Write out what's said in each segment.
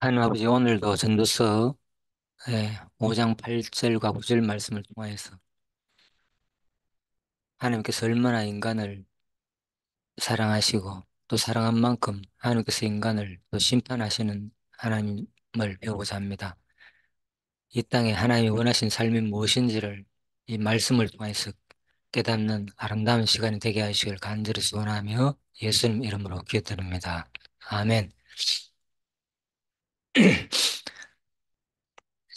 하나님 아버지, 오늘도 전도서 5장 8절과 9절 말씀을 통하여서 하나님께서 얼마나 인간을 사랑하시고 또 사랑한 만큼 하나님께서 인간을 또 심판하시는 하나님을 배우고자 합니다. 이 땅에 하나님이 원하신 삶이 무엇인지를 이 말씀을 통해서 깨닫는 아름다운 시간이 되게 하시길 간절히 소원하며 예수님 이름으로 기도드립니다. 아멘.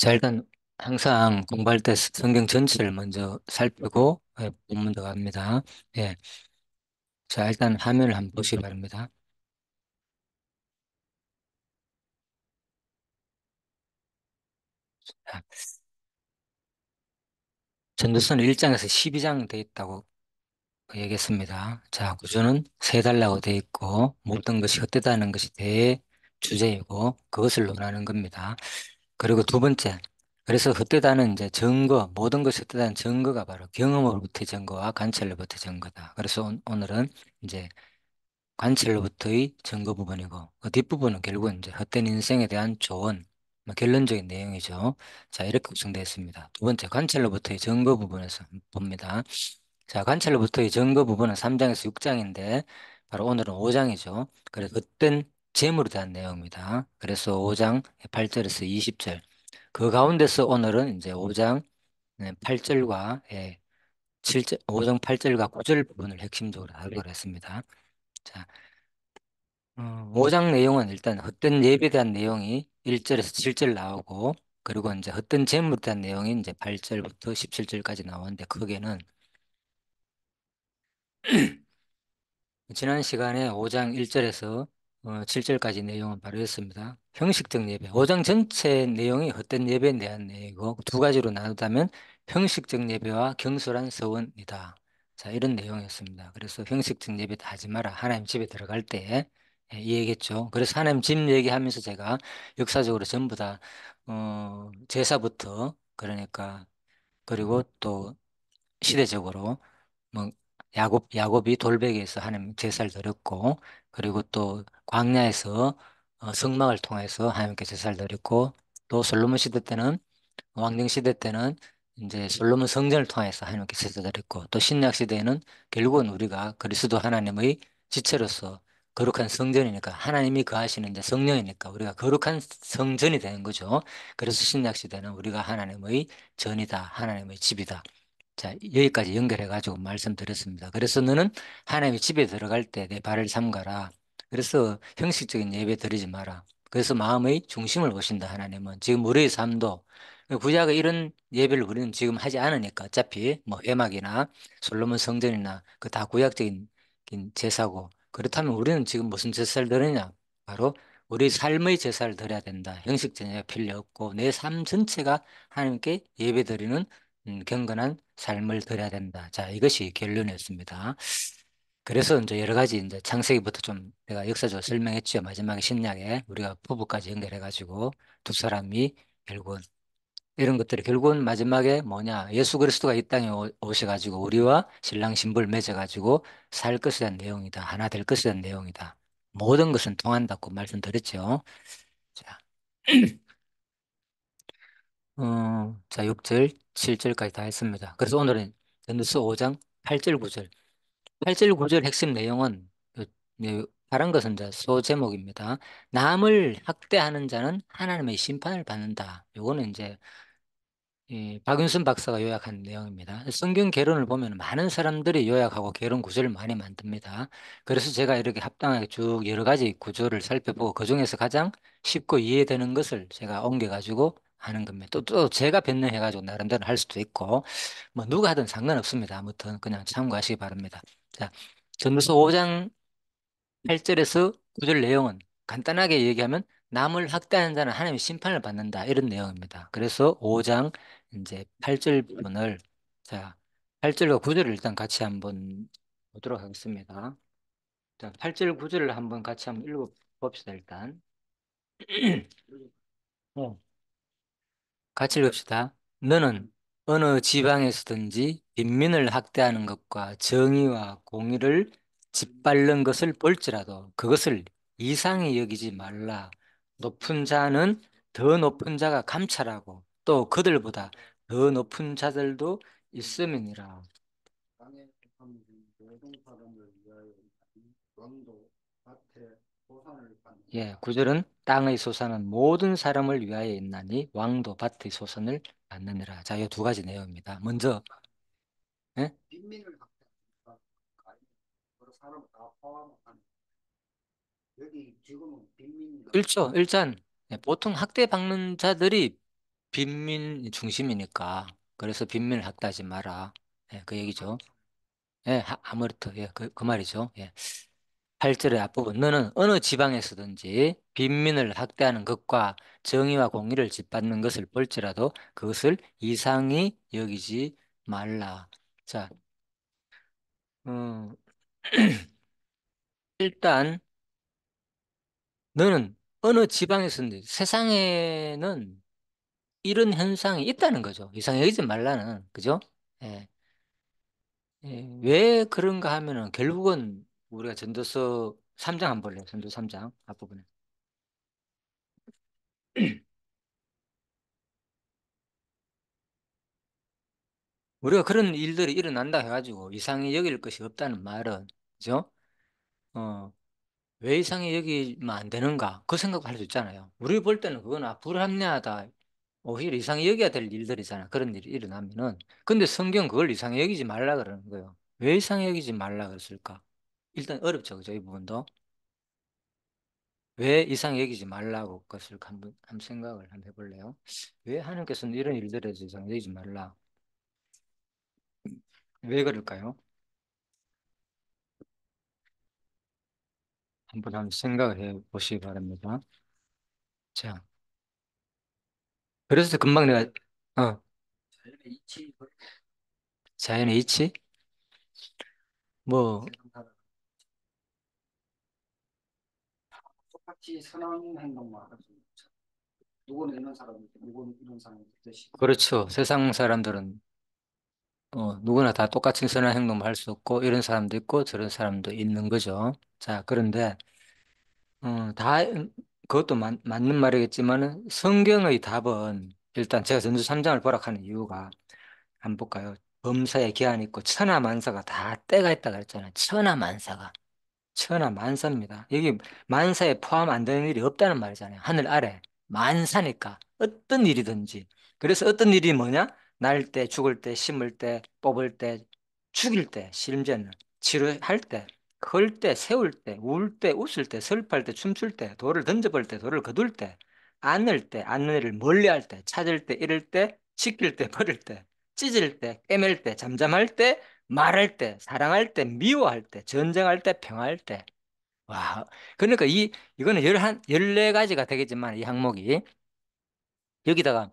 자, 일단 항상 공부할 때 성경 전체를 먼저 살피고 본문 들어갑니다. 예. 자, 일단 화면을 한번 보시기 바랍니다. 자, 전도서는 1장에서 12장 돼 있다고 얘기했습니다. 자, 구조는 세 달라고 돼 있고 모든 것이 헛되다는 것이 대주제이고 그것을 논하는 겁니다. 그리고 두 번째, 그래서 헛되다는 이제 증거, 모든 것이 헛되다는 증거가 바로 경험으로부터의 증거와 관찰로부터의 증거다. 그래서 오늘은 이제 관찰로부터의 증거 부분이고, 그 뒷부분은 결국은 이제 헛된 인생에 대한 조언, 뭐 결론적인 내용이죠. 자, 이렇게 구성되어 있습니다. 두 번째, 관찰로부터의 증거 부분에서 봅니다. 자, 관찰로부터의 증거 부분은 3장에서 6장인데, 바로 오늘은 5장이죠. 그래서 헛된 재물에 대한 내용입니다. 그래서 5장 8절에서 20절. 그 가운데서 오늘은 이제 5장 8절과 7절, 5장 8절과 9절 부분을 핵심적으로 다루기로 했습니다. 자, 5장 내용은 일단 헛된 예배에 대한 내용이 1절에서 7절 나오고, 그리고 이제 헛된 재물에 대한 내용이 이제 8절부터 17절까지 나오는데, 거기에는 지난 시간에 5장 1절에서 7절까지 내용을 발표했습니다. 형식적 예배. 5장 전체 내용이 헛된 예배에 대한 내용이고, 두 가지로 나누자면 형식적 예배와 경솔한 서원이다. 자, 이런 내용이었습니다. 그래서 형식적 예배 다 하지 마라. 하나님 집에 들어갈 때 이 얘기했죠. 그래서 하나님 집 얘기하면서 제가 역사적으로 전부 다 제사부터, 그러니까, 그리고 또 시대적으로 뭐 야곱이 돌베개에서 하나님 제사를 드렸고, 그리고 또 광야에서 성막을 통해서 하나님께 제사를 드렸고, 또 솔로몬 시대 때는, 왕정 시대 때는 이제 솔로몬 성전을 통해서 하나님께 제사를 드렸고, 또 신약 시대에는 결국은 우리가 그리스도 하나님의 지체로서 거룩한 성전이니까, 하나님이 거하시는 이제 성령이니까 우리가 거룩한 성전이 되는 거죠. 그래서 신약 시대는 우리가 하나님의 전이다, 하나님의 집이다. 자, 여기까지 연결해가지고 말씀드렸습니다. 그래서 너는 하나님의 집에 들어갈 때 내 발을 삼가라. 그래서 형식적인 예배 드리지 마라. 그래서 마음의 중심을 보신다, 하나님은. 지금 우리의 삶도, 구약의 이런 예배를 우리는 지금 하지 않으니까, 어차피 뭐 회막이나 솔로몬 성전이나 그 다 구약적인 제사고, 그렇다면 우리는 지금 무슨 제사를 드리냐? 바로 우리 삶의 제사를 드려야 된다. 형식 제사가 필요 없고, 내 삶 전체가 하나님께 예배 드리는 경건한 삶을 드려야 된다. 자, 이것이 결론이었습니다. 그래서 이제 여러 가지 이제 창세기부터 좀 내가 역사적으로 설명했죠. 마지막에 신약에 우리가 부부까지 연결해가지고 두 사람이 결국은 이런 것들이 결국은 마지막에 뭐냐, 예수 그리스도가 이 땅에 오셔가지고 우리와 신랑 신부를 맺어가지고 살 것에 대한 내용이다. 하나 될 것에 대한 내용이다. 모든 것은 통한다고 말씀드렸죠. 자, 자, 6절, 7절까지 다 했습니다. 그래서 오늘은 전도서 5장 8절, 9절. 8절, 9절 핵심 내용은 다른 것은 이제 소제목입니다. 남을 학대하는 자는 하나님의 심판을 받는다. 요거는 이제 박윤순 박사가 요약한 내용입니다. 성경 개론을 보면 많은 사람들이 요약하고 개론 구조를 많이 만듭니다. 그래서 제가 이렇게 합당하게 쭉 여러 가지 구조를 살펴보고 그중에서 가장 쉽고 이해되는 것을 제가 옮겨가지고 하는 겁니다. 또 제가 변형해가지고 나름대로 할 수도 있고, 뭐 누가 하든 상관없습니다. 아무튼 그냥 참고하시기 바랍니다. 자, 전도서 5장 8절에서 9절 내용은 간단하게 얘기하면 남을 학대하는 자는 하나님의 심판을 받는다, 이런 내용입니다. 그래서 5장 이제 8절 부분을, 자, 8절과 9절을 일단 같이 한번 보도록 하겠습니다. 자, 8절 9절을 한번 같이 한번 읽어 봅시다, 일단. 어. 같이 읽읍시다. 너는 어느 지방에서든지 빈민을 학대하는 것과 정의와 공의를 짓밟는 것을 볼지라도 그것을 이상히 여기지 말라. 높은 자는 더 높은 자가 감찰하고 또 그들보다 더 높은 자들도 있음이니라. 땅에 속한 모든 사람을 위하여 왕도 밭에 보상을 예, 받느니라. 구절은 땅의 소산은 모든 사람을 위하여 있나니 왕도 밭의 소산을 받느니라. 자, 이 두 가지 내용입니다. 먼저, 예? 빈민을 학대하니까 아니 여러 사람을 다 포함하는 여기 지금은 빈민이라고 일조, 일단 예, 보통 학대받는 자들이 빈민 중심이니까 그래서 빈민을 학대하지 마라. 예, 그 얘기죠. 하죠. 예, 아무르트, 예, 그 말이죠. 예. 8절의 앞부분 너는 어느 지방에서든지 빈민을 학대하는 것과 정의와 공의를 짓밟는 것을 볼지라도 그것을 이상히 여기지 말라. 자, 어, 일단 너는 어느 지방에서든지 세상에는 이런 현상이 있다는 거죠. 이상히 여기지 말라는, 그죠? 예. 예, 왜 그런가 하면은 결국은 우리가 전도서 3장 한번 볼래요. 전도 3장 앞부분에. 우리가 그런 일들이 일어난다 해가지고 이상히 여길 것이 없다는 말은, 그죠? 어, 왜 이상히 여기면 안 되는가? 그 생각할 수 있잖아요. 우리 볼 때는 그건 불합리하다. 오히려 이상히 여겨야 될 일들이잖아. 그런 일이 일어나면은. 근데 성경 그걸 이상히 여기지 말라 그러는 거예요. 왜 이상히 여기지 말라 그랬을까? 일단 어렵죠. 그죠? 이 부분도. 왜 이상히 여기지 말라고 그것을 한번 생각을 한번 해볼래요? 왜 하나님께서는 이런 일들에 대해서 이상히 여기지 말라? 왜 그럴까요? 한번 생각을 해 보시기 바랍니다. 자, 그래서 금방 내가, 어, 자연의 이치 자연의 이치? 뭐, 세상 사람 똑같이 선한 행동만 하지 누구는 이런 사람인데 누구는 이런 사람인데 대신 그렇죠. 세상 사람들은, 누구나 다 똑같은 선한 행동을 할 수 없고, 이런 사람도 있고, 저런 사람도 있는 거죠. 자, 그런데, 그것도 맞는 말이겠지만은, 성경의 답은, 일단 제가 전주 3장을 보락하는 이유가, 한번 볼까요? 범사에 기한이 있고, 천하만사가 다 때가 있다 그랬잖아요. 천하만사가. 천하만사입니다. 여기 만사에 포함 안 되는 일이 없다는 말이잖아요. 하늘 아래 만사니까 어떤 일이든지. 그래서 어떤 일이 뭐냐? 날 때, 죽을 때, 심을 때, 뽑을 때, 죽일 때, 심지어는 치료할 때, 클 때, 세울 때, 울 때, 웃을 때, 슬퍼할 때, 춤출 때, 돌을 던져볼 때, 돌을 거둘 때, 안을 때, 안는 일을 멀리할 때, 찾을 때, 잃을 때, 지킬 때, 버릴 때, 찢을 때, 꿰맬 때, 잠잠할 때, 말할 때, 사랑할 때, 미워할 때, 전쟁할 때, 평화할 때. 와, 그러니까 이거는 14가지가 되겠지만, 이 항목이. 여기다가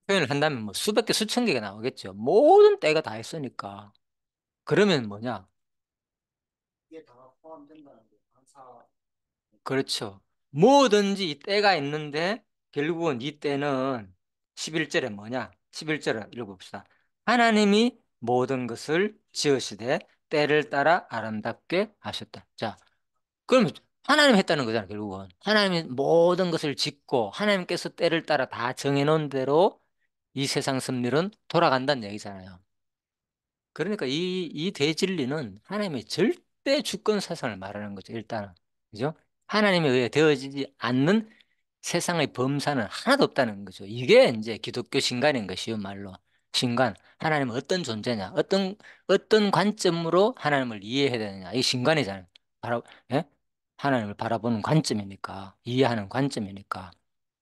표현을 한다면 뭐 수백 개, 수천 개가 나오겠죠. 모든 때가 다 있으니까. 그러면 뭐냐? 이게 다 포함된다는 게 반사 그렇죠. 뭐든지 이 때가 있는데, 결국은 이 때는 11절에 뭐냐? 11절을 읽어봅시다. 하나님이 모든 것을 지으시되, 때를 따라 아름답게 하셨다. 자, 그럼 하나님 했다는 거잖아, 결국은. 하나님이 모든 것을 짓고 하나님께서 때를 따라 다 정해놓은 대로 이 세상 섭리는 돌아간다는 얘기잖아요. 그러니까 이 대진리는 하나님의 절대 주권 사상을 말하는 거죠, 일단은. 그죠? 하나님에 의해 되어지지 않는 세상의 범사는 하나도 없다는 거죠. 이게 이제 기독교 신간인 거 쉬운 말로. 신간. 하나님은 어떤 존재냐? 어떤 관점으로 하나님을 이해해야 되느냐? 이게 신간이잖아요. 예? 하나님을 바라보는 관점이니까. 이해하는 관점이니까.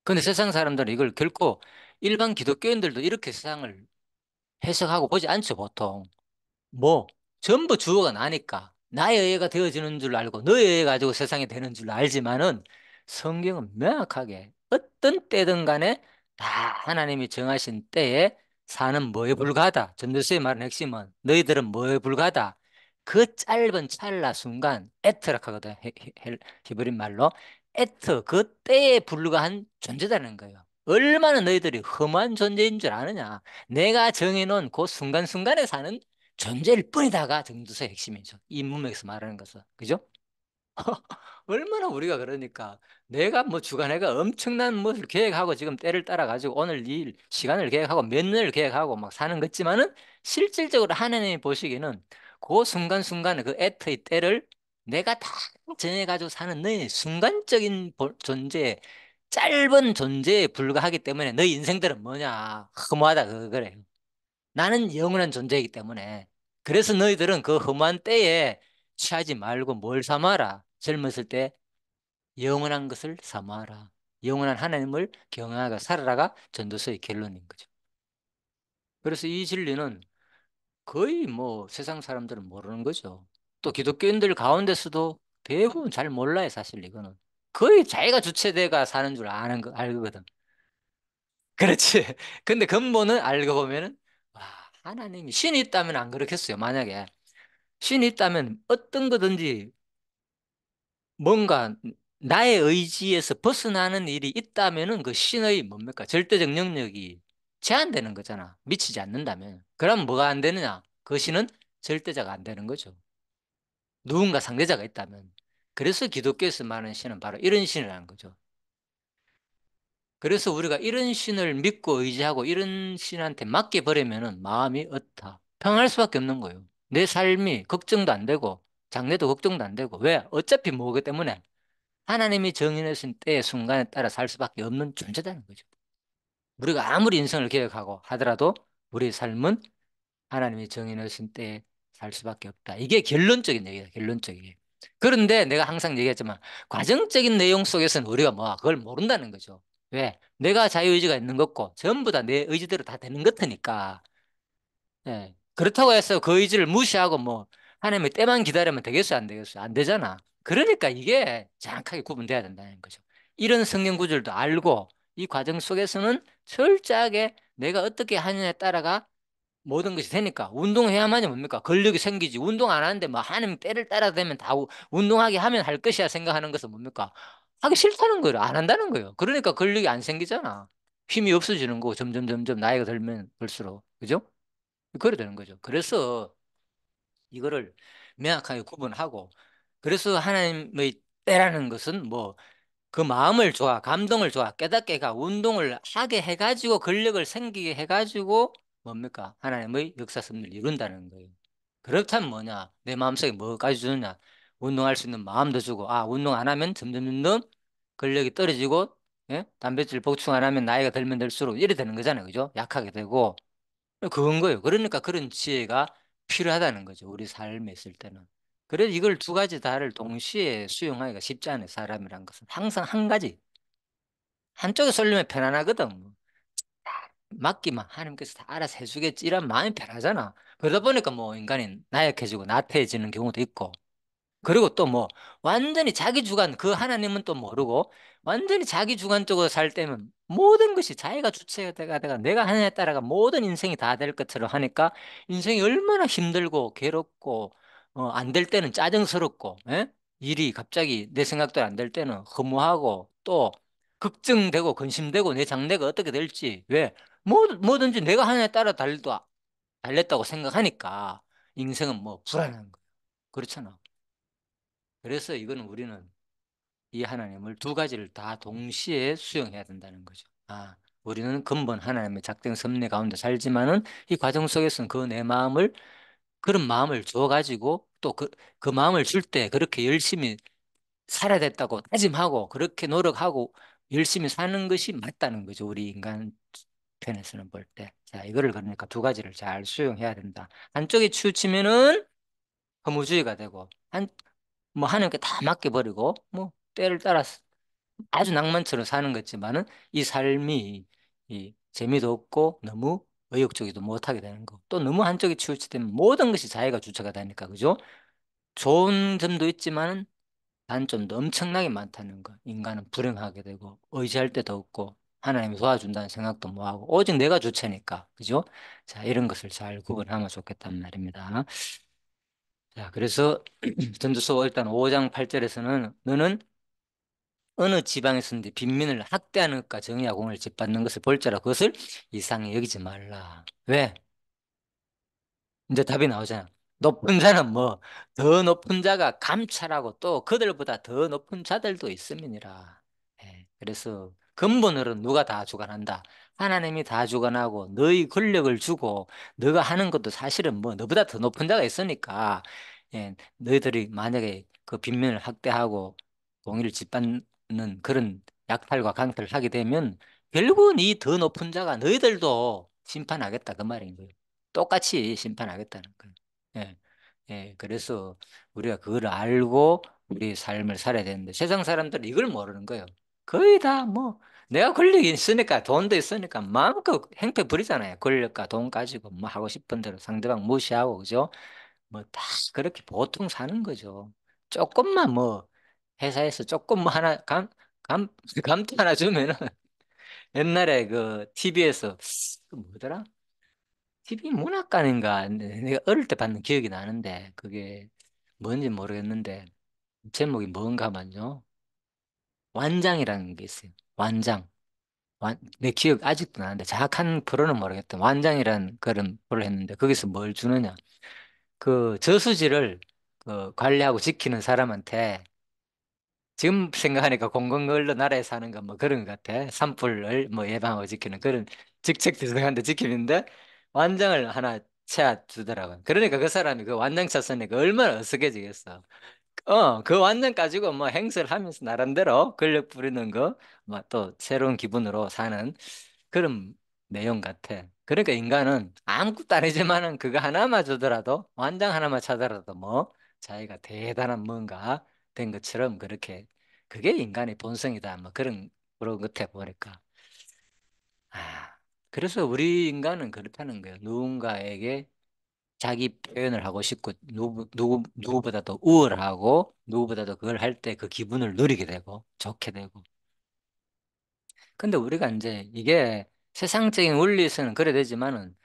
근데 세상 사람들은 이걸 결코 일반 기독교인들도 이렇게 세상을 해석하고 보지 않죠, 보통. 뭐 전부 주어가 나니까 나의 의해가 되어지는 줄 알고 너의 의해 가지고 세상이 되는 줄 알지만은 성경은 명확하게 어떤 때든 간에 다 하나님이 정하신 때에 사는 뭐에 불과하다. 전도서의 말은 핵심은 너희들은 뭐에 불과하다. 그 짧은 찰나 순간 에트라하거든. 히브리 말로 에트 그 때에 불과한 존재다는 거예요. 얼마나 너희들이 험한 존재인 줄 아느냐. 내가 정해놓은 그 순간순간에 사는 존재일 뿐이다가 정두서의 핵심이죠. 이 문맥에서 말하는 것은. 그죠? 얼마나 우리가 그러니까 내가 뭐 주간회가 엄청난 무엇을 계획하고 지금 때를 따라가지고 오늘 일 시간을 계획하고 몇 년을 계획하고 막 사는 거지만은 실질적으로 하나님이 보시기에는 그 순간순간에 그 애터의 때를 내가 다 정해가지고 사는 너의 순간적인 존재, 짧은 존재에 불과하기 때문에 너희 인생들은 뭐냐 허무하다 그래. 나는 영원한 존재이기 때문에. 그래서 너희들은 그 허무한 때에 취하지 말고 뭘 삼아라. 젊었을 때 영원한 것을 삼아라. 영원한 하나님을 경외하고 살아라가 전도서의 결론인 거죠. 그래서 이 진리는 거의 뭐 세상 사람들은 모르는 거죠. 또 기독교인들 가운데서도 대부분 잘 몰라요, 사실 이거는. 거의 자기가 주체대가 사는 줄 아는 거, 알거든. 그렇지. 근데 근본은 알고 보면은, 와, 하나님이 신이 있다면 안 그렇겠어요, 만약에. 신이 있다면 어떤 거든지 뭔가 나의 의지에서 벗어나는 일이 있다면은 그 신의 뭡니까? 절대적 능력이 제한되는 거잖아. 미치지 않는다면. 그럼 뭐가 안 되느냐? 그 신은 절대자가 안 되는 거죠. 누군가 상대자가 있다면. 그래서 기독교에서 말하는 신은 바로 이런 신이라는 거죠. 그래서 우리가 이런 신을 믿고 의지하고 이런 신한테 맡겨버리면은 마음이 어떠 평할 수밖에 없는 거예요. 내 삶이 걱정도 안 되고 장래도 걱정도 안 되고 왜? 어차피 뭐기 때문에 하나님이 정해놓으신 때의 순간에 따라 살 수밖에 없는 존재다는 거죠. 우리가 아무리 인생을 계획하고 하더라도 우리 삶은 하나님이 정해놓으신 때에 살 수밖에 없다. 이게 결론적인 얘기다. 결론적인. 그런데 내가 항상 얘기했지만 과정적인 내용 속에서는 우리가 뭐 그걸 모른다는 거죠. 왜? 내가 자유의지가 있는 것고 전부 다 내 의지대로 다 되는 것이니까. 예. 그렇다고 해서 그 의지를 무시하고 뭐 하나님의 때만 기다리면 되겠어요? 안 되겠어요? 안 되잖아. 그러니까 이게 정확하게 구분돼야 된다는 거죠. 이런 성경 구절도 알고 이 과정 속에서는 철저하게 내가 어떻게 하느냐에 따라가 모든 것이 되니까 운동해야만이 뭡니까? 근력이 생기지. 운동 안 하는데 뭐 하나님 때를 따라 되면 다 운동하게 하면 할 것이야 생각하는 것은 뭡니까? 하기 싫다는 거예요. 안 한다는 거예요. 그러니까 근력이 안 생기잖아. 힘이 없어지는 거고 점점 점점 나이가 들면 들수록. 그죠? 그래 되는 거죠. 그래서 이거를 명확하게 구분하고 그래서 하나님의 때라는 것은 뭐 그 마음을 좋아, 감동을 좋아, 깨닫게 가, 운동을 하게 해가지고 근력을 생기게 해가지고 뭡니까? 하나님의 역사 섭리를 이룬다는 거예요. 그렇다면 뭐냐? 내 마음속에 뭐까지 주느냐? 운동할 수 있는 마음도 주고, 아, 운동 안 하면 점점 점점 근력이 떨어지고, 예? 단백질 보충 안 하면 나이가 들면 들수록 이래 되는 거잖아요. 그죠? 약하게 되고. 그건 거예요. 그러니까 그런 지혜가 필요하다는 거죠. 우리 삶에 있을 때는. 그래서 이걸 두 가지 다를 동시에 수용하기가 쉽지 않아요. 사람이란 것은. 항상 한 가지. 한쪽에 쏠리면 편안하거든. 뭐. 맡기만 하나님께서 다 알아서 해주겠지. 이런 마음이 편하잖아. 그러다 보니까 뭐 인간이 나약해지고 나태해지는 경우도 있고. 그리고 또 뭐 완전히 자기 주관 그 하나님은 또 모르고 완전히 자기 주관적으로 살 때면 모든 것이 자기가 주체가 돼가 내가 하느냐에 따라가 모든 인생이 다 될 것처럼 하니까 인생이 얼마나 힘들고 괴롭고 안 될 때는 짜증스럽고 예? 일이 갑자기 내 생각대로 안 될 때는 허무하고 또 걱정되고 근심되고 내 장래가 어떻게 될지 왜 뭐든지 내가 하느냐에 따라 달렸다고 생각하니까 인생은 뭐 불안한 거예요. 그렇잖아. 그래서 이거는 우리는 이 하나님을 두 가지를 다 동시에 수용해야 된다는 거죠. 아, 우리는 근본 하나님의 작정 섭리 가운데 살지만은 이 과정 속에서는 그 내 마음을 그런 마음을 줘가지고 또 그 마음을 줄 때 그렇게 열심히 살아야 됐다고 다짐하고 그렇게 노력하고 열심히 사는 것이 맞다는 거죠. 우리 인간 편에서는 볼 때. 자, 이거를 그러니까 두 가지를 잘 수용해야 된다. 한쪽에 치우치면은 허무주의가 되고 뭐 하나님께 다 맡겨버리고 뭐 때를 따라서 아주 낭만처럼 사는 거지만은 이 삶이 이 재미도 없고 너무 의욕적이도 못하게 되는 거. 또 너무 한쪽에 치우치되면 모든 것이 자기가 주체가 되니까 그죠? 좋은 점도 있지만은 단점도 엄청나게 많다는 거. 인간은 불행하게 되고 의지할 데도 없고 하나님이 도와준다는 생각도 못하고 오직 내가 주체니까 그죠? 자 이런 것을 잘 구분하면 좋겠단 말입니다. 자 그래서 전도서 일단 5장 8절에서는 너는 어느 지방에서든지 빈민을 학대하는 것과 정의와 공을 짓밟는 것을 볼지라 그것을 이상히 여기지 말라. 왜? 이제 답이 나오잖아. 높은 자는 뭐, 더 높은 자가 감찰하고 또 그들보다 더 높은 자들도 있음이니라. 예, 그래서 근본으로는 누가 다 주관한다. 하나님이 다 주관하고 너희 권력을 주고 너가 하는 것도 사실은 뭐 너보다 더 높은 자가 있으니까 예, 너희들이 만약에 그 빈민을 학대하고 공의를 짓밟는 그런 약탈과 강탈을 하게 되면 결국은 이 더 높은 자가 너희들도 심판하겠다 그 말인 거예요. 똑같이 심판하겠다는 거예요. 예, 예, 그래서 우리가 그걸 알고 우리 삶을 살아야 되는데 세상 사람들은 이걸 모르는 거예요. 거의 다 뭐 내가 권력이 있으니까 돈도 있으니까 마음껏 행패 부리잖아요. 권력과 돈 가지고 뭐 하고 싶은 대로 상대방 무시하고 그죠? 뭐 다 그렇게 보통 사는 거죠. 조금만 뭐 회사에서 조금 뭐 하나 감도 하나 주면은 옛날에 그 TV에서 그 뭐더라? TV 문학관인가 내가 어릴 때 봤는 기억이 나는데 그게 뭔지 모르겠는데 제목이 뭔가만요. 완장이라는 게 있어요. 완장. 내 기억 아직도 나는데 정확한 프로는 모르겠다. 완장이라는 그런 프로를 했는데 거기서 뭘 주느냐. 그 저수지를 그 관리하고 지키는 사람한테 지금 생각하니까 공공근로 나라에 사는 건 뭐 그런 것 같아. 산불을 뭐 예방하고 지키는 그런 직책도 생각하는데 지키는데 완장을 하나 채워 주더라고요. 그러니까 그 사람이 그 완장 쳤으니까 얼마나 어색해지겠어. 그 완전 가지고 뭐 행세를 하면서 나름대로 권력 부리는 거, 뭐 또 새로운 기분으로 사는 그런 내용 같아. 그러니까 인간은 아무것도 아니지만은 그거 하나만 주더라도, 완장 하나만 찾더라도 뭐 자기가 대단한 뭔가 된 것처럼 그렇게 그게 인간의 본성이다. 뭐 그런 것 같아 보니까. 아, 그래서 우리 인간은 그렇다는 거예요. 누군가에게 자기 표현을 하고 싶고 누구보다도 우월하고 누구보다도 그걸 할 때 그 기분을 누리게 되고 좋게 되고 근데 우리가 이제 이게 세상적인 원리에서는 그래 되지만은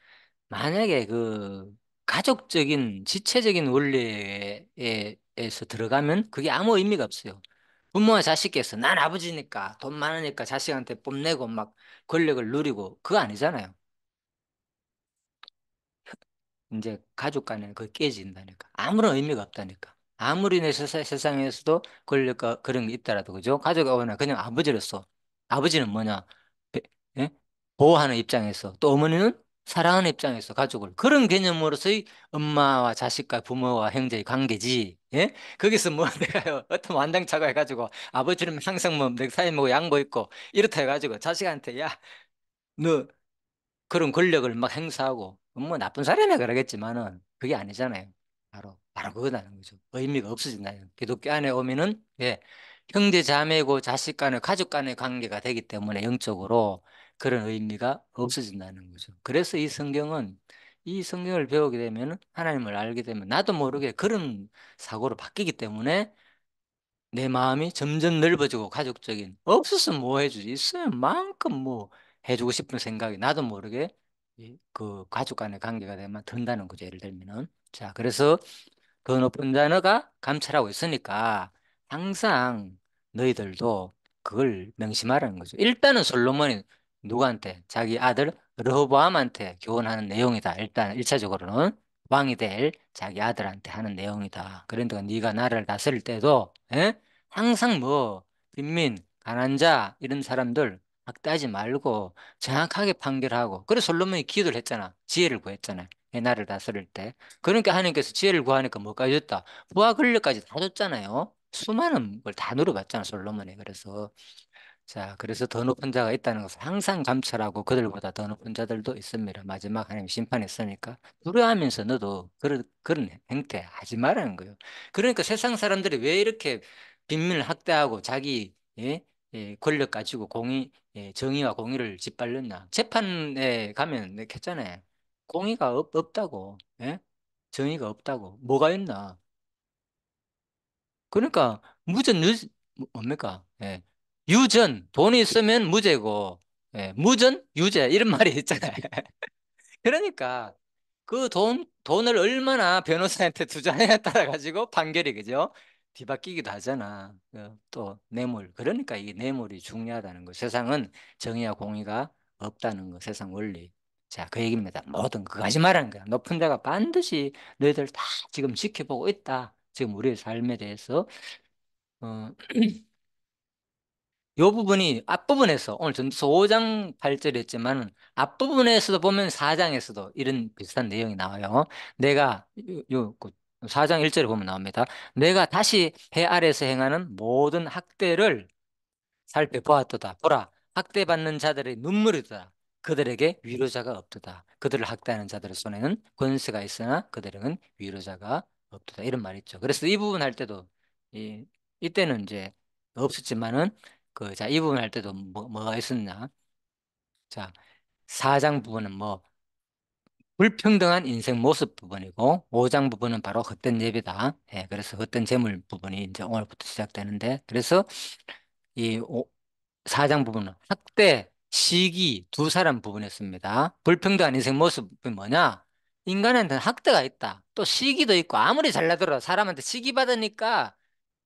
만약에 그 가족적인 지체적인 원리에서 들어가면 그게 아무 의미가 없어요. 부모와 자식께서 난 아버지니까 돈 많으니까 자식한테 뽐내고 막 권력을 누리고 그거 아니잖아요. 이제 가족 간에는 그게 깨진다니까. 아무런 의미가 없다니까. 아무리 내 세상에서도 권력과 그런 게 있더라도, 그죠? 가족이 오나 그냥 아버지로서. 아버지는 뭐냐? 배- 예? 보호하는 입장에서. 또 어머니는 사랑하는 입장에서 가족을. 그런 개념으로서의 엄마와 자식과 부모와 형제의 관계지. 예? 거기서 뭐 내가요, 어떤 완장차고 해가지고 아버지는 항상 뭐 넥타이 뭐 양보 있고 이렇다 해가지고 자식한테 야, 너 그런 권력을 막 행사하고 뭐 나쁜 사람이나 그러겠지만은 그게 아니잖아요. 바로 그거라는 거죠. 의미가 없어진다는. 기독교 안에 오면은 예, 형제 자매고 자식 간의 가족 간의 관계가 되기 때문에 영적으로 그런 의미가 없어진다는 거죠. 그래서 이 성경을 배우게 되면 하나님을 알게 되면 나도 모르게 그런 사고로 바뀌기 때문에 내 마음이 점점 넓어지고 가족적인 없었으면 뭐 해주지 있으면 마음껏 뭐 해주고 싶은 생각이 나도 모르게 그 가족 간의 관계가 되면 든다는 거죠. 예를 들면은 자 그래서 그 높은 자너가 감찰하고 있으니까 항상 너희들도 그걸 명심하라는 거죠. 일단은 솔로몬이 누구한테 자기 아들 르호보암한테 교훈하는 내용이다. 일단 일차적으로는 왕이 될 자기 아들한테 하는 내용이다. 그러니까 네가 나라를 다스릴 때도 예? 항상 뭐 빈민, 가난한 자 이런 사람들 학대하지 말고 정확하게 판결하고 그래서 솔로몬이 기도를 했잖아. 지혜를 구했잖아. 이 나라를 다스릴 때. 그러니까 하나님께서 지혜를 구하니까 뭐까지 줬다? 부하 권력까지 다 줬잖아요. 수많은 걸 다 누려봤잖아, 솔로몬이. 그래서 더 높은 자가 있다는 것을 항상 감찰하고 그들보다 더 높은 자들도 있습니다. 마지막 하나님 심판이 있으니까 두려워하면서 너도 그런 행태 하지 말라는 거예요. 그러니까 세상 사람들이 왜 이렇게 빈민을 학대하고 권력 가지고 정의와 공의를 짓밟렸나? 재판에 가면 내가 했잖아요. 공의가 없다고, 예? 정의가 없다고. 뭐가 있나? 그러니까 뭡니까? 예. 유전 돈이 있으면 무죄고 무전 유죄 이런 말이 있잖아요. 그러니까 그 돈을 얼마나 변호사한테 투자하냐에 따라 가지고 판결이 그죠? 뒤바뀌기도 하잖아. 또 뇌물. 그러니까 이 뇌물이 중요하다는 거. 세상은 정의와 공의가 없다는 거. 세상 원리. 자, 그 얘기입니다. 뭐든 그거 하지 말라는 거야. 높은 자가 반드시 너희들 다 지금 지켜보고 있다. 지금 우리의 삶에 대해서. 어, 요 부분이 앞부분에서 오늘 전도서 5장 8절에 했지만 앞부분에서도 보면 4장에서도 이런 비슷한 내용이 나와요. 내가 그 4장 1절에 보면 나옵니다. 내가 다시 해 아래에서 행하는 모든 학대를 살펴보았도다. 보라, 학대받는 자들의 눈물이도다. 그들에게 위로자가 없도다. 그들을 학대하는 자들의 손에는 권세가 있으나 그들에게는 위로자가 없도다. 이런 말이 있죠. 그래서 이 부분 할 때도 이때는 이제 없었지만은 자, 이 부분 할 때도 뭐가 있었냐? 자, 사장 부분은 뭐 불평등한 인생 모습 부분이고 5장 부분은 바로 헛된 예배다. 예, 그래서 헛된 재물 부분이 이제 오늘부터 시작되는데 그래서 이 4장 부분은 학대, 시기, 두 사람 부분이었습니다. 불평등한 인생 모습이 뭐냐? 인간한테는 학대가 있다. 또 시기도 있고 아무리 잘나더라도 사람한테 시기 받으니까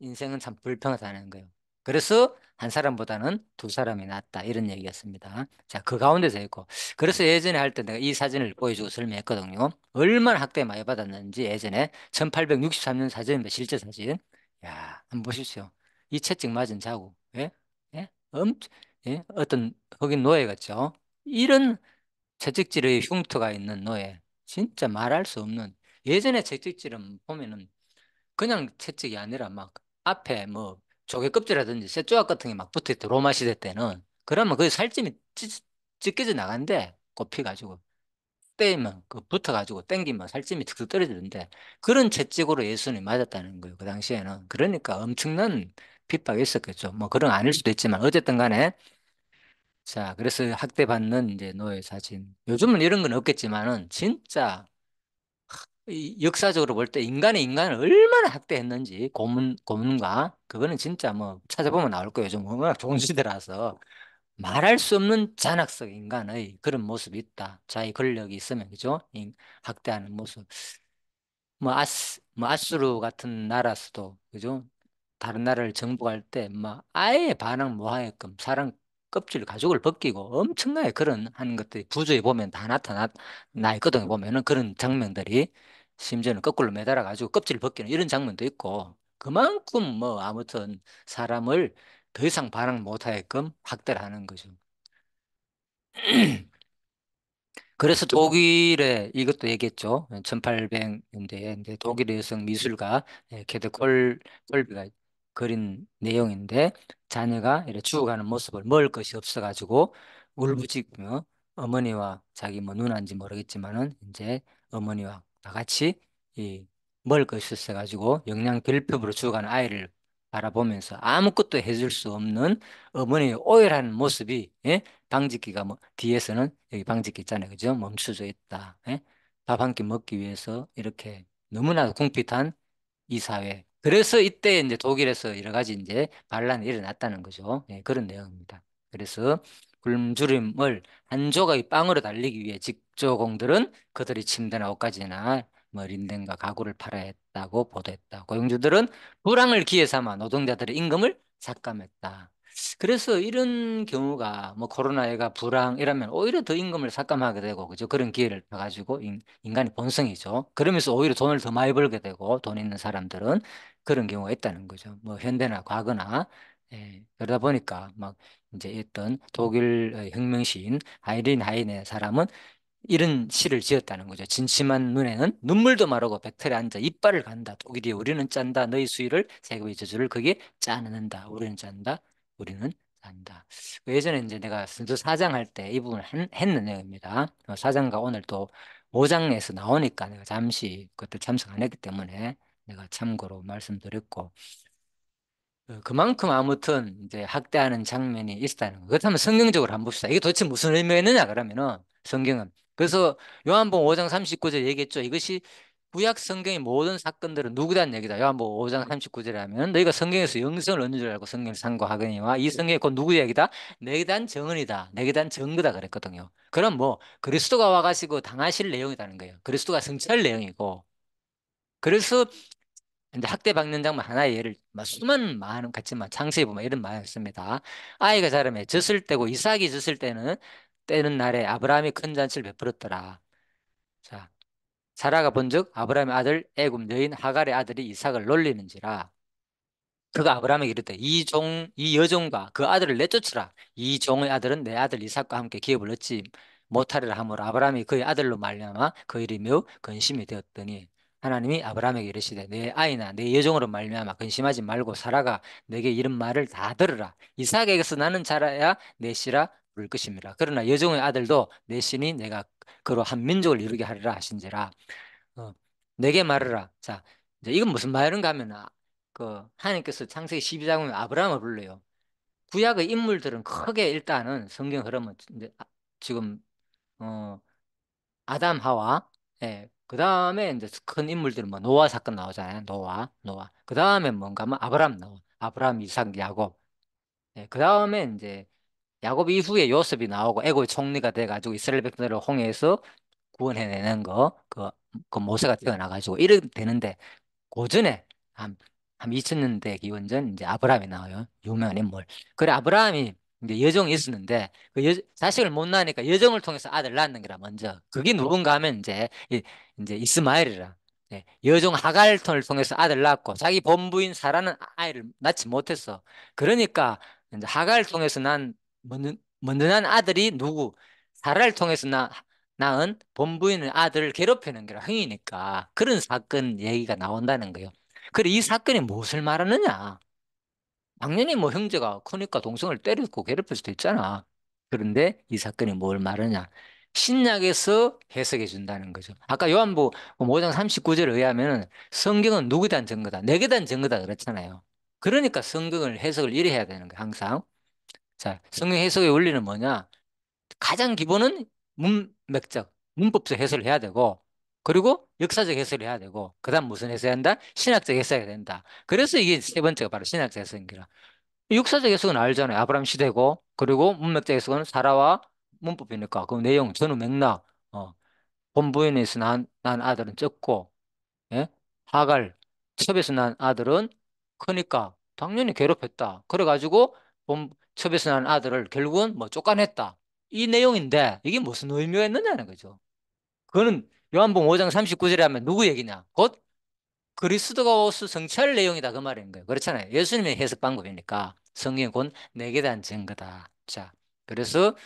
인생은 참 불평하다는 거예요. 그래서 한 사람보다는 두 사람이 낫다. 이런 얘기였습니다. 자, 그 가운데서 있고. 그래서 예전에 할 때 내가 이 사진을 보여주고 설명했거든요. 얼마나 학대 많이 받았는지 예전에 1863년 사진입니다. 실제 사진. 야, 한번 보십시오. 이 채찍 맞은 자국. 예? 예? 예? 어떤 흑인 노예 같죠? 이런 채찍질의 흉터가 있는 노예. 진짜 말할 수 없는. 예전에 채찍질은 보면은 그냥 채찍이 아니라 막 앞에 뭐 조개 껍질이라든지 쇠조각 같은 게 막 붙어 있대. 로마 시대 때는. 그러면 그 살점이 찢겨져 나간대. 꼽혀가지고. 때리면 그 붙어가지고 땡기면 살점이 툭툭 떨어지는데 그런 채찍으로 예수님이 맞았다는 거예요. 그 당시에는. 그러니까 엄청난 핍박이 있었겠죠. 뭐 그런 거 아닐 수도 있지만 어쨌든 간에 자, 그래서 학대받는 이제 노예 사진. 요즘은 이런 건 없겠지만은 진짜 이 역사적으로 볼 때 인간이 인간을 얼마나 학대했는지 고문과 그거는 진짜 뭐 찾아보면 나올 거예요. 요즘 워낙 좋은 시대라서 말할 수 없는 잔악성 인간의 그런 모습이 있다. 자기 권력이 있으면 그죠? 학대하는 모습. 뭐 아수르 같은 나라서도 그죠? 다른 나라를 정복할 때 막 아예 반항 모하게끔 사람 껍질 가죽을 벗기고 엄청나게 그런 하는 것들이 부조에 보면 다 나 있거든요. 보면은 그런 장면들이 심지어는 거꾸로 매달아 가지고 껍질을 벗기는 이런 장면도 있고 그만큼 뭐 아무튼 사람을 더 이상 반항 못하게끔 학대를 하는 거죠. 그래서 독일에 이것도 얘기했죠. 1800년대에 이제 독일의 여성 미술가 케드 콜비가 그린 내용인데 자녀가 이렇게 죽어가는 모습을 먹을 것이 없어가지고 울부짖으며 어머니와 자기 뭐 누나인지 모르겠지만은 이제 어머니와 다 같이 이 먹을 것이 없어가지고 영양 결핍으로 죽어가는 아이를 바라보면서 아무것도 해줄 수 없는 어머니의 오열하는 모습이 방직기가 뭐 뒤에서는 여기 방직기 있잖아요. 그죠? 멈춰져 있다. 예? 밥 한 끼 먹기 위해서 이렇게 너무나도 궁핍한 이 사회. 그래서 이때 이제 독일에서 여러 가지 이제 반란이 일어났다는 거죠. 예, 그런 내용입니다. 그래서 굶주림을 한 조각의 빵으로 달리기 위해 직조공들은 그들이 침대나 옷가지나 뭐 린넨과 가구를 팔아야 했다고 보도했다. 고용주들은 불황을 기회 삼아 노동자들의 임금을 삭감했다. 그래서 이런 경우가 뭐 코로나가 불황 이러면 오히려 더 임금을 삭감하게 되고 그죠? 그런 기회를 봐가지고 인간의 본성이죠. 그러면서 오히려 돈을 더 많이 벌게 되고 돈 있는 사람들은 그런 경우가 있다는 거죠. 뭐 현대나 과거나 그러다 보니까 막 이제 어떤 독일 혁명시인 하이린 하이네 사람은 이런 시를 지었다는 거죠. 진심한 눈에는 눈물도 마르고 백털에 앉아 이빨을 간다. 독일이 우리는 짠다. 너희 수위를 세계의 저주를 거기에 짜내는다. 우리는 짠다. 우리는 짠다. 예전에 이제 내가 선두 사장 할 때 이 부분을 했는 내용입니다. 사장과 오늘 또 5장에서 나오니까 내가 잠시 그때 참석 안 했기 때문에 내가 참고로 말씀드렸고 그만큼 아무튼 이제 학대하는 장면이 있다는 거. 그렇다면 성경적으로 한번 봅시다. 이게 도대체 무슨 의미가 있느냐 그러면은 성경은 그래서 요한복음 5장 39절 얘기했죠. 이것이 구약 성경의 모든 사건들은 누구에 대한 얘기다. 요한복음 5장 39절에 하면 너희가 성경에서 영성을 얻는 줄 알고 성경을 상고하거니와 이 성경이 곧 누구 얘기다? 내게 대한 정언이다. 내게 대한 증거다 그랬거든요. 그럼 뭐 그리스도가 와가지고 당하실 내용이라는 거예요. 그리스도가 성취할 내용이고 그래서 근데 학대받는 장면 하나의 예를 막 수많은 많은 같지만 창세기 보면 이런 말이 있습니다. 아이가 자라면 젖을 때고 이삭이 젖을 때는 때는 날에 아브라함이 큰 잔치를 베풀었더라. 자, 사라가 본즉 아브라함의 아들 애굽 여인 하갈의 아들이 이삭을 놀리는지라. 그가 아브라함에게 이르되 이 여종과 그 아들을 내쫓으라. 이 종의 아들은 내 아들 이삭과 함께 기업을 얻지 못하리라 하므로 아브라함이 그의 아들로 말미암아 그 일이 매우 근심이 되었더니 하나님이 아브라함에게 이르시되 내 아이나 내 여종으로 말미암아 근심하지 말고 사라가 내게 이런 말을 다 들으라. 이삭에게서 나는 자라야 내 씨라 부를 것임이라. 그러나 여종의 아들도 내 씨니 내가 그로 한 민족을 이루게 하리라 하신지라. 어, 내게 말하라. 자, 이제 이건 무슨 말인가 하면 하나님께서 창세기 12장에 아브라함을 불러요. 구약의 인물들은 크게 일단은 성경 흐름은 이제 지금 어 아담 하와, 예, 그 다음에 이제 큰 인물들은 뭐 노아 사건 나오잖아요. 노아. 그 다음에 뭔가 하면 아브라함 나와. 아브라함, 이삭, 야곱. 예, 그 다음에 이제 야곱 이후에 요셉이 나오고 애고의 총리가 돼가지고 이스라엘 백성들을 홍해에서 구원해내는 그 모세가 태어나가지고 이렇게 되는데 고전에 한, 한 2000년대 기원전 이제 아브라함이 나와요. 유명한 인물. 그래, 아브라함이 이제 여종이 있었는데 자식을 못 낳으니까 여종을 통해서 아들 낳는 거라 먼저. 그게 누군가 하면 이제 이스마엘이라. 예, 여종 하갈을 통해서 아들 낳았고 자기 본부인 사라는 아이를 낳지 못했어. 그러니까 이제 하갈을 통해서 먼저 난 아들이 누구? 사라를 통해서 낳은 본부인의 아들을 괴롭히는 게 행위니까 그런 사건 얘기가 나온다는 거예요. 그래, 이 사건이 무엇을 말하느냐? 당연히 뭐 형제가 크니까 동생을 때렸고 괴롭힐 수도 있잖아. 그런데 이 사건이 뭘 말하냐? 신약에서 해석해 준다는 거죠. 아까 요한복음 5장 39절에 의하면 성경은 누구에 대한 증거다? 내게 대한 증거다 그랬잖아요. 그러니까 성경을 해석을 이래 해야 되는 거예요, 항상. 자, 성경 해석의 원리는 뭐냐? 가장 기본은 문맥적, 문법적 해설을 해야 되고, 그리고 역사적 해설을 해야 되고, 그 다음 무슨 해석해야 한다? 신학적 해석해야 된다. 그래서 이게 세 번째가 바로 신학적 해석입니다. 역사적 해석은 알잖아요. 아브라함 시대고, 그리고 문맥적 해석은 사라와 문법이니까, 그 내용, 전후 맥락, 본부인에서 난 아들은 적고, 예? 하갈, 첩에서 난 아들은 크니까 당연히 괴롭혔다. 그래가지고 첩에서 난 아들을 결국은 뭐 쫓아냈다. 이 내용인데 이게 무슨 의미가 있느냐는 거죠. 그거는 요한복음 5장 39절에 하면 누구 얘기냐? 곧 그리스도가 오스 성취할 내용이다 그 말인 거예요. 그렇잖아요. 예수님의 해석 방법이니까 성경이 곧 내게 대한 증거다. 자, 그래서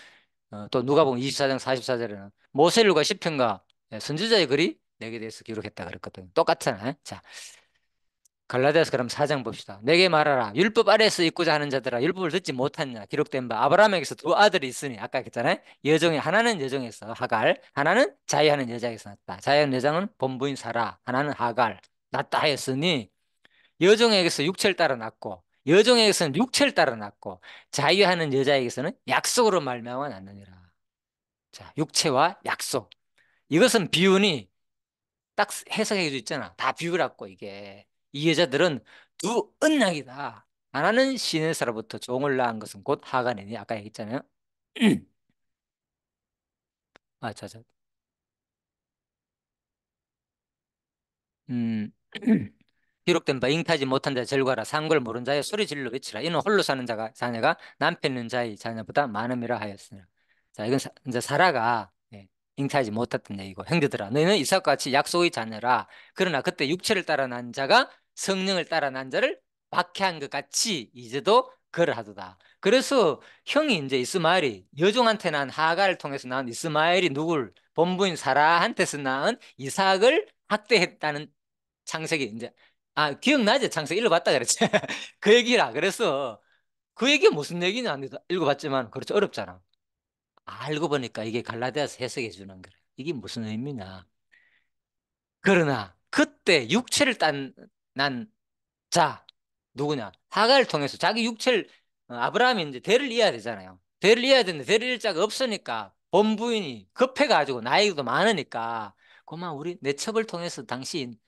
또 누가복음 24장 44절에는 모세율과 시편과 선지자의 글이 내게 대해서 기록했다 그랬거든요. 똑같잖아요. 자, 갈라디아서 그럼 4장 봅시다. 내게 말하라. 율법 아래에서 있고자 하는 자들아 율법을 듣지 못했냐. 기록된 바 아브라함에게서 두 아들이 있으니 아까 했잖아요. 하나는 여종에서 하갈, 하나는 자유하는 여자에게서 났다. 자유하는 여자는 본부인 사라, 하나는 하갈. 났다 하였으니 여종에게서 육체를 따라 났고 여종에게서는 육체를 따라 났고 자유하는 여자에게서는 약속으로 말미암아 났느니라. 자, 육체와 약속. 이것은 비유니 딱 해석해 줘 있잖아. 다 비유라고 이게. 이 여자들은 두 언약이다. 하나는 시내사로부터 종을 낳은 것은 곧 하간이니 아까 얘기했잖아요. 아, 자, 자. 음. 기록된 바 잉타지 못한 자 절과라 상걸 모른 자의 소리 질러 외치라 이는 홀로 사는 자녀가 남편 있는 자의 자녀보다 많음이라 하였으나 자 이건 이제 사라가 잉타지 못했던 얘기고 형제들아 너희는 이삭과 같이 약속의 자녀라 그러나 그때 육체를 따라 난 자가 성령을 따라 난 자를 박해한 것 같이 이제도 그러하도다. 그래서 형이 이제 이스마엘이 여종한테 난 하갈을 통해서 낳은 이스마엘이 누굴 본부인 사라한테서 낳은 이삭을 학대했다는 창세기 이제 기억나지? 창세기 읽어봤다 그랬지. 그 얘기라. 그래서 그 얘기가 무슨 얘기냐? 읽어봤지만 그렇죠. 어렵잖아. 알고 보니까 이게 갈라디아서 해석해 주는 거래. 이게 무슨 의미냐? 그러나 그때 육체를 난 자, 누구냐? 하갈을 통해서 자기 육체를 아브라함이 이제 대를 이어야 되잖아요. 대를 이어야 되는데 대를 이을 자가 없으니까 본부인이 급해가지고 나이도 많으니까 그만 우리 내 첩을 통해서 당신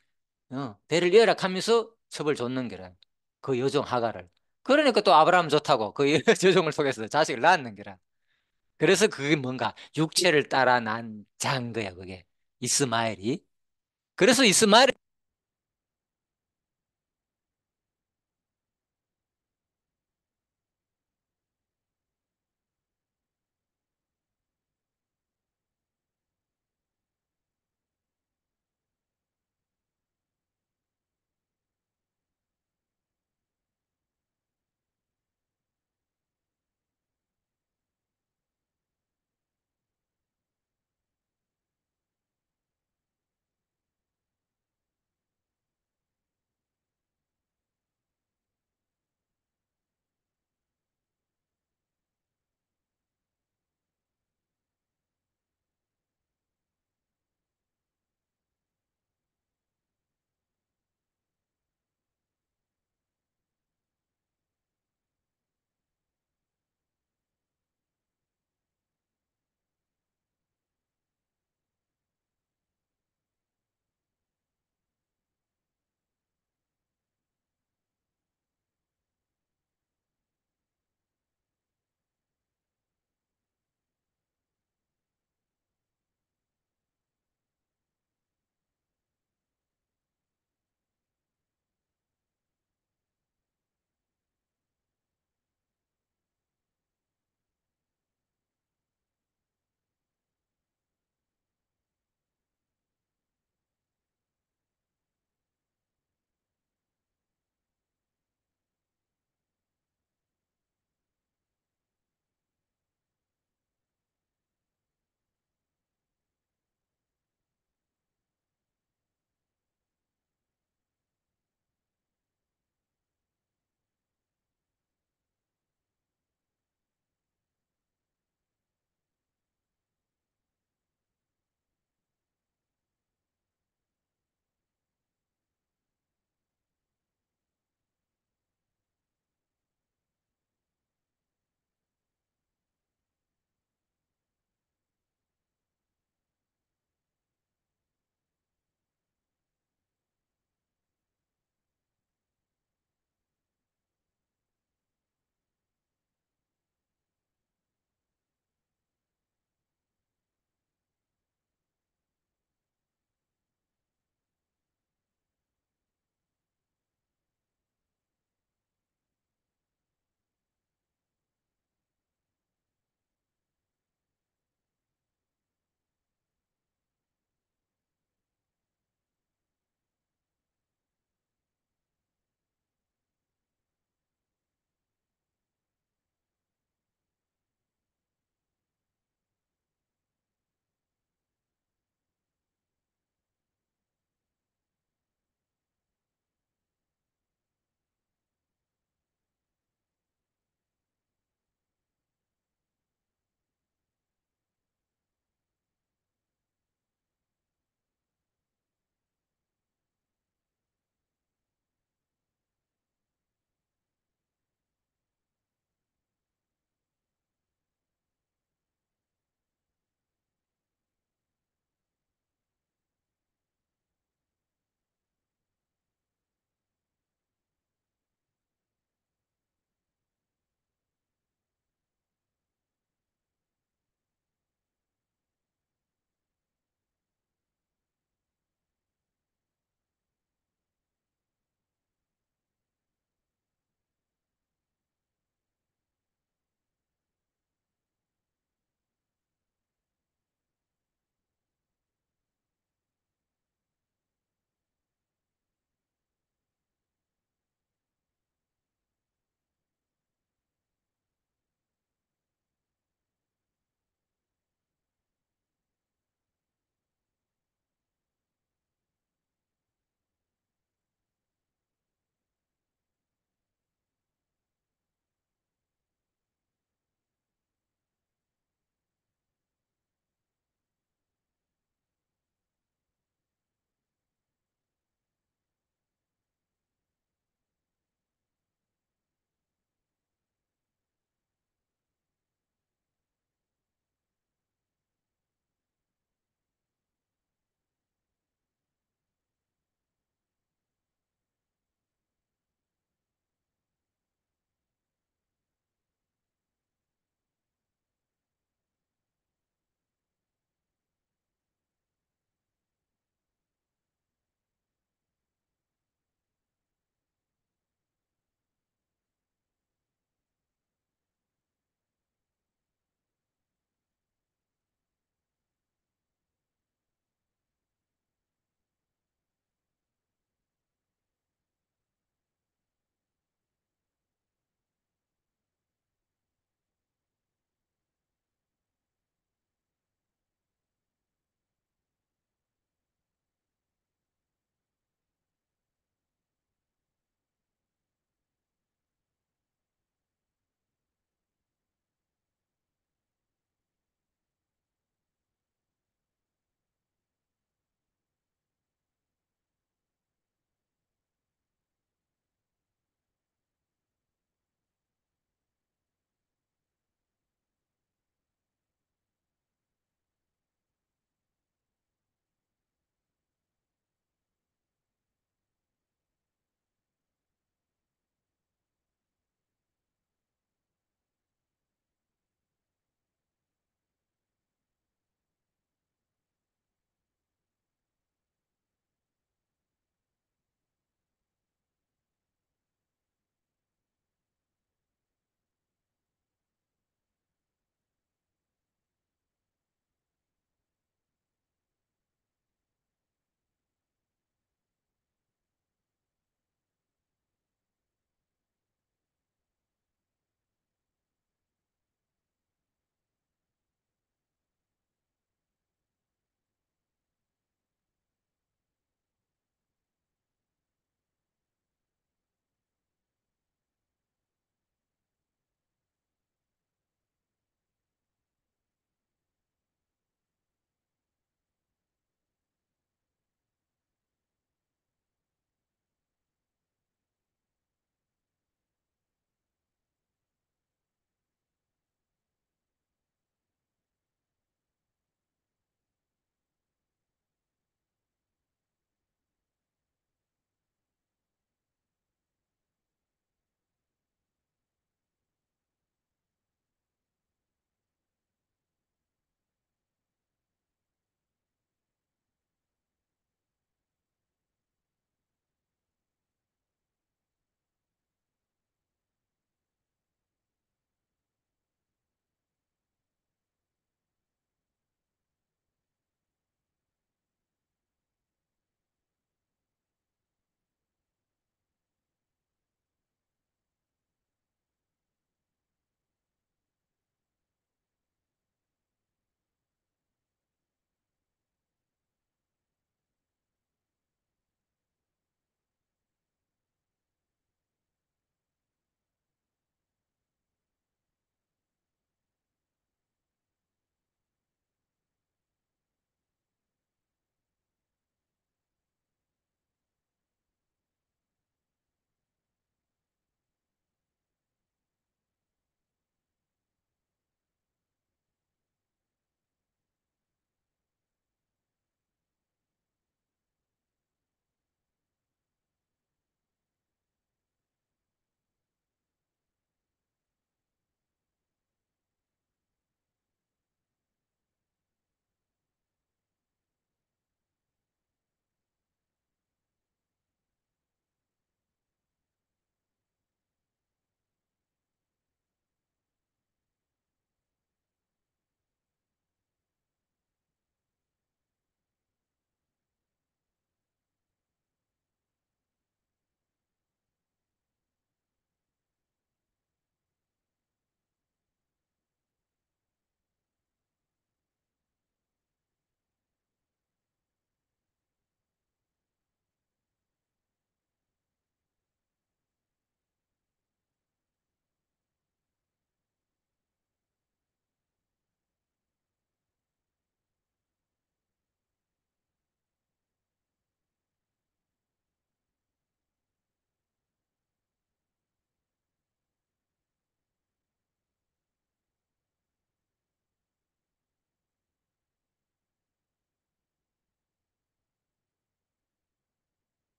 대를 이어라 하면서 첩을 줬는 게라. 그 여종 하갈을. 그러니까 또 아브라함 좋다고 그 여종을 통해서 자식을 낳는 게라. 그래서 그게 뭔가 육체를 따라 난 자인 거야 그게. 이스마엘이. 그래서 이스마엘